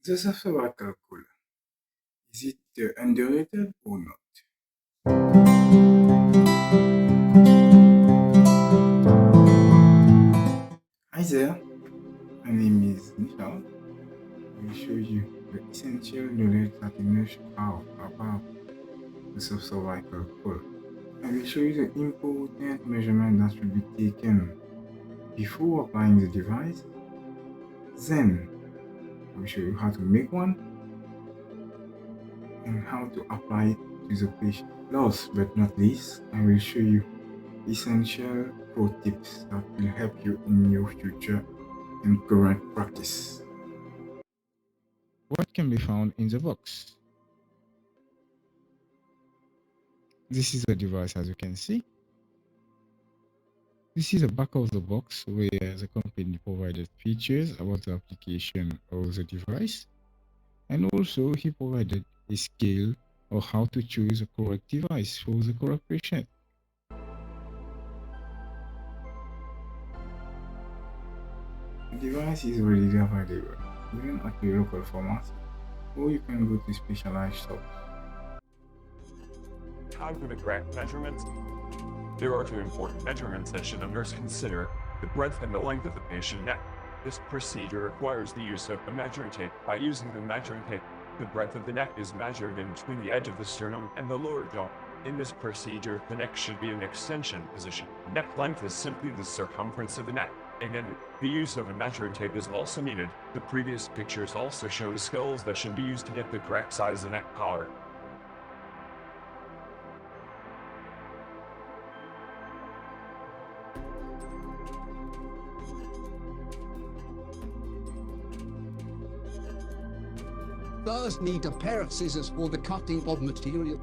The cervical colon. Is it underrated or not? Hi there, my name is Nishal. I will show you the essential knowledge that you know about the cervical colon. I will show you the important measurement that should be taken before applying the device. Then I will show you how to make one and how to apply it to the patient. Last but not least, I will show you essential pro tips that will help you in your future and current practice. What can be found in the box? This is the device, as you can see. This is the back of the box where the company provided features about the application of the device, and also he provided a scale of how to choose a correct device for the correct patient. The device is readily available even at your local pharmacy, or you can go to specialized shops. How to correct measurements? There are two important measurements that should a nurse consider: the breadth and the length of the patient neck. This procedure requires the use of a measuring tape. By using the measuring tape, the breadth of the neck is measured in between the edge of the sternum and the lower jaw. In this procedure, the neck should be in extension position. Neck length is simply the circumference of the neck. Again, the use of a measuring tape is also needed. The previous pictures also show the scales that should be used to get the correct size of the neck collar. First, need a pair of scissors for the cutting of material.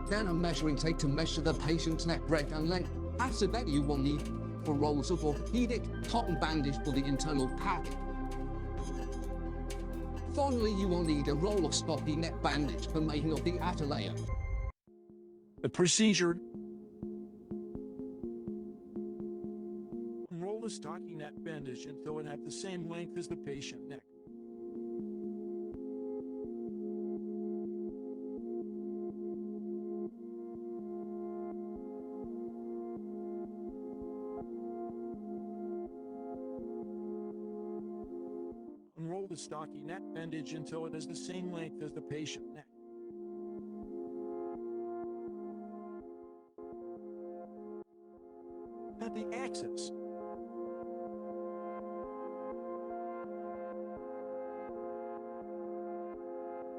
Then a measuring tape to measure the patient's neck breadth and length. After that, you will need 4 rolls of orthopedic cotton bandage for the internal pack. Finally, you will need a roll of stocky neck bandage for making of the outer layer. The procedure: roll the stocking neck bandage until it had the same length as the patient neck. Unroll the stocking neck bandage until it is the same length as the patient neck. At the axis,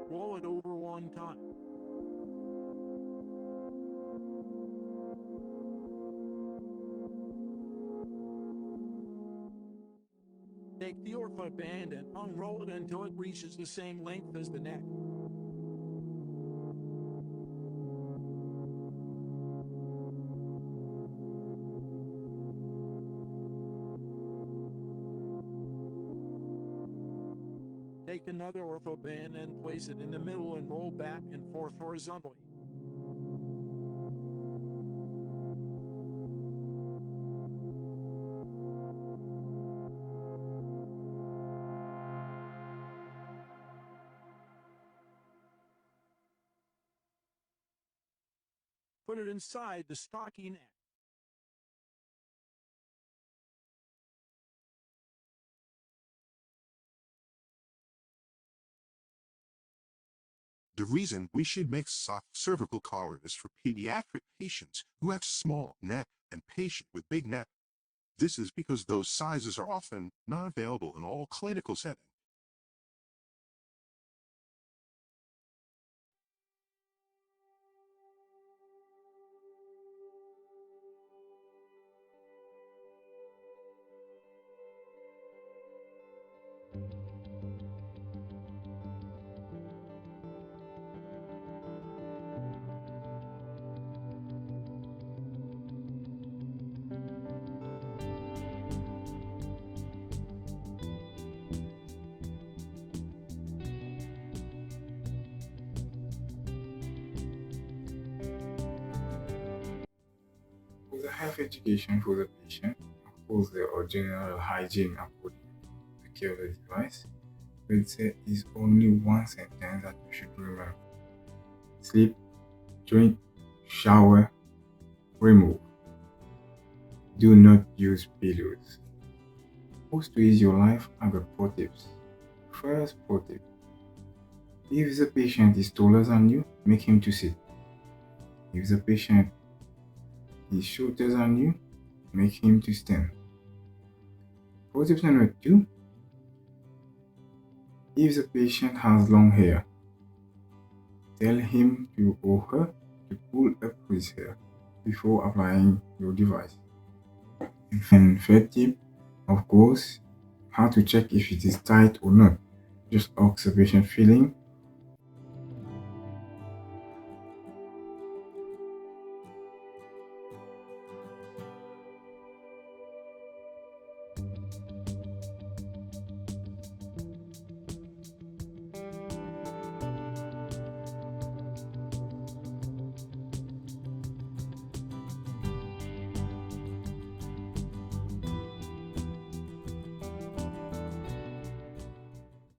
roll it over one time. Take the ortho band and unroll it until it reaches the same length as the neck. Take another ortho band and place it in the middle and roll back and forth horizontally. Put it inside the stocking neck. The reason we should make soft cervical collar is for pediatric patients who have small neck and patients with big neck. This is because those sizes are often not available in all clinical settings. For the health education for the patient, of supposedly or general hygiene according to the care of the device, but there is only one sentence that you should remember: sleep, drink, shower, remove. Do not use pillows. Post to ease your life, I got 4 tips. First 4 tip: if the patient is taller than you, make him to sit. If the patient is shorter than you, make him to stand. 4 tip number 2: if the patient has long hair, tell him to or her to pull up his hair before applying your device. And third tip, of course, how to check if it is tight or not. Just ask the patient feeling.